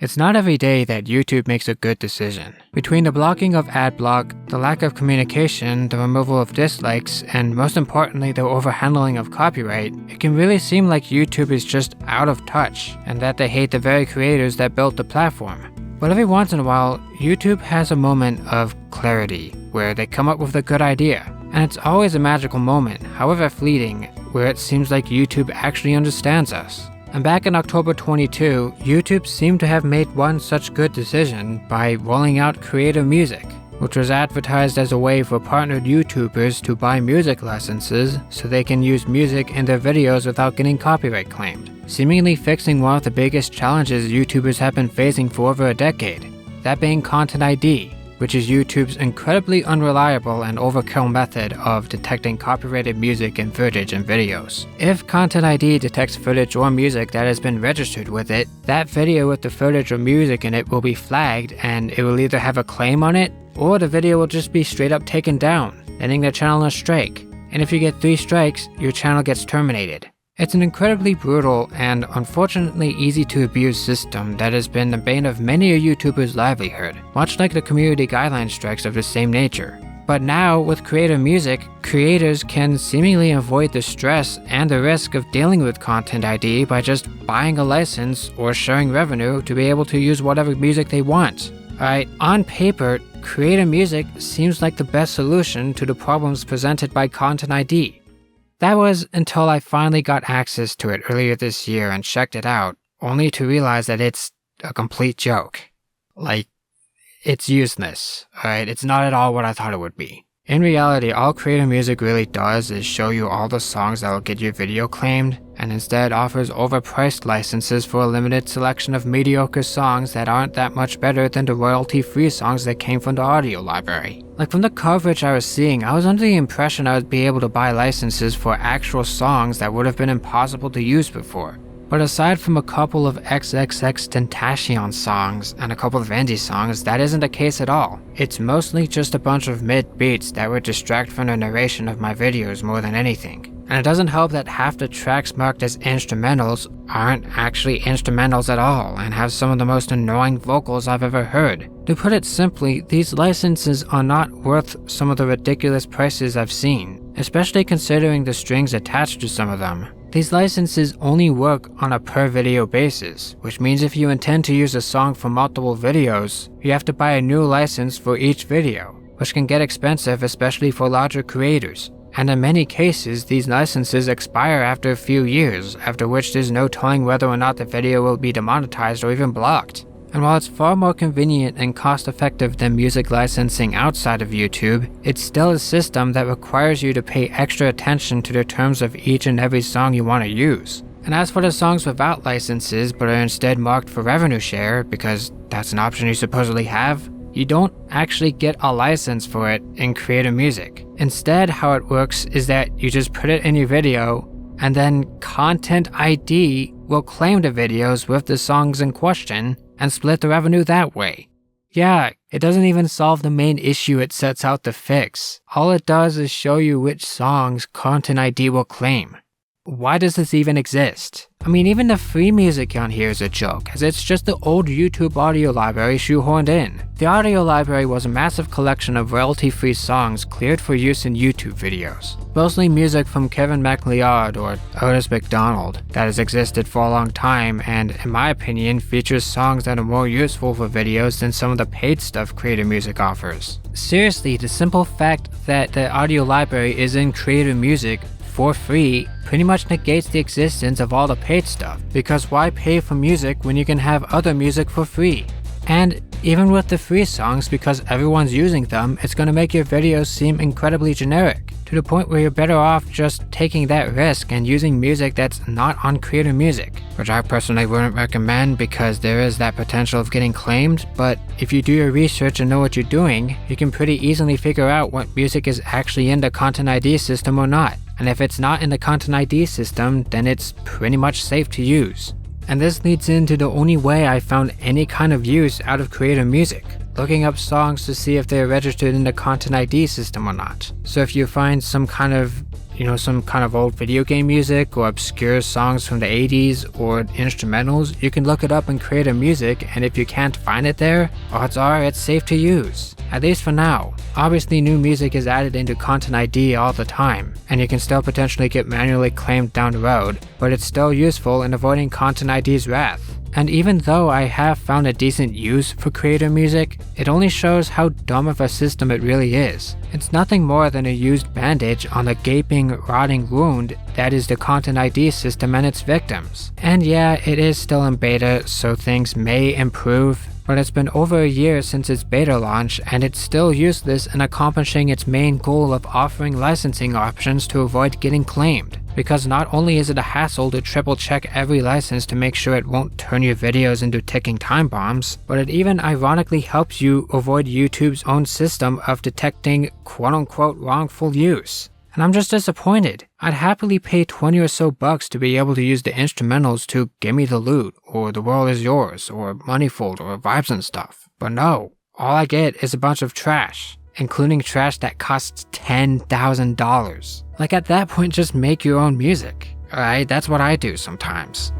It's not every day that YouTube makes a good decision. Between the blocking of ad block, the lack of communication, the removal of dislikes, and most importantly the overhandling of copyright, it can really seem like YouTube is just out of touch, and that they hate the very creators that built the platform. But every once in a while, YouTube has a moment of clarity, where they come up with a good idea. And it's always a magical moment, however fleeting, where it seems like YouTube actually understands us. And back in October 22, YouTube seemed to have made one such good decision by rolling out Creator Music, which was advertised as a way for partnered YouTubers to buy music licenses so they can use music in their videos without getting copyright claimed, seemingly fixing one of the biggest challenges YouTubers have been facing for over a decade, that being Content ID, which is YouTube's incredibly unreliable and overkill method of detecting copyrighted music and footage in videos. If Content ID detects footage or music that has been registered with it, that video with the footage or music in it will be flagged and it will either have a claim on it, or the video will just be straight up taken down, ending the channel in a strike. And if you get 3 strikes, your channel gets terminated. It's an incredibly brutal and unfortunately easy to abuse system that has been the bane of many a YouTuber's livelihood, much like the community guideline strikes of the same nature. But now, with Creator Music, creators can seemingly avoid the stress and the risk of dealing with Content ID by just buying a license or sharing revenue to be able to use whatever music they want. Alright, on paper, Creator Music seems like the best solution to the problems presented by Content ID. That was until I finally got access to it earlier this year and checked it out, only to realize that it's a complete joke. Like, it's useless, alright? It's not at all what I thought it would be. In reality, all Creator Music really does is show you all the songs that will get your video claimed, and instead offers overpriced licenses for a limited selection of mediocre songs that aren't that much better than the royalty-free songs that came from the audio library. Like, from the coverage I was seeing, I was under the impression I would be able to buy licenses for actual songs that would have been impossible to use before. But aside from a couple of XXXTentacion songs and a couple of indie songs, that isn't the case at all. It's mostly just a bunch of mid beats that would distract from the narration of my videos more than anything. And it doesn't help that half the tracks marked as instrumentals aren't actually instrumentals at all and have some of the most annoying vocals I've ever heard. To put it simply, these licenses are not worth some of the ridiculous prices I've seen, especially considering the strings attached to some of them. These licenses only work on a per video basis, which means if you intend to use a song for multiple videos, you have to buy a new license for each video, which can get expensive especially for larger creators. And in many cases, these licenses expire after a few years, after which there's no telling whether or not the video will be demonetized or even blocked. And while it's far more convenient and cost-effective than music licensing outside of YouTube, it's still a system that requires you to pay extra attention to the terms of each and every song you want to use. And as for the songs without licenses but are instead marked for revenue share, because that's an option you supposedly have, you don't actually get a license for it in Creator Music. Instead, how it works is that you just put it in your video, and then Content ID will claim the videos with the songs in question and split the revenue that way. Yeah, it doesn't even solve the main issue it sets out to fix. All it does is show you which songs Content ID will claim. Why does this even exist? I mean, even the free music on here is a joke, as it's just the old YouTube audio library shoehorned in. The audio library was a massive collection of royalty-free songs cleared for use in YouTube videos. Mostly music from Kevin MacLeod or Otis McDonald that has existed for a long time and, in my opinion, features songs that are more useful for videos than some of the paid stuff Creator Music offers. Seriously, the simple fact that the audio library is in Creator Music for free pretty much negates the existence of all the paid stuff, because why pay for music when you can have other music for free? And even with the free songs, because everyone's using them, it's going to make your videos seem incredibly generic, to the point where you're better off just taking that risk and using music that's not on Creator Music, which I personally wouldn't recommend because there is that potential of getting claimed, but if you do your research and know what you're doing, you can pretty easily figure out what music is actually in the Content ID system or not. And if it's not in the Content ID system, then it's pretty much safe to use. And this leads into the only way I found any kind of use out of Creator Music, looking up songs to see if they're registered in the Content ID system or not. So if you find some kind of some kind of old video game music or obscure songs from the 80s or instrumentals, you can look it up in Creator Music, and if you can't find it there, odds are it's safe to use. At least for now. Obviously new music is added into Content ID all the time, and you can still potentially get manually claimed down the road, but it's still useful in avoiding Content ID's wrath. And even though I have found a decent use for Creator Music, it only shows how dumb of a system it really is. It's nothing more than a used bandage on the gaping, rotting wound that is the Content ID system and its victims. And yeah, it is still in beta, so things may improve, but it's been over a year since its beta launch and it's still useless in accomplishing its main goal of offering licensing options to avoid getting claimed. Because not only is it a hassle to triple check every license to make sure it won't turn your videos into ticking time bombs, but it even ironically helps you avoid YouTube's own system of detecting quote-unquote wrongful use. And I'm just disappointed. I'd happily pay 20 or so bucks to be able to use the instrumentals to Give Me the Loot, or The World Is Yours, or Moneyfold, or Vibes and stuff. But no, all I get is a bunch of trash, including trash that costs $10,000. Like at that point, just make your own music. Alright, that's what I do sometimes.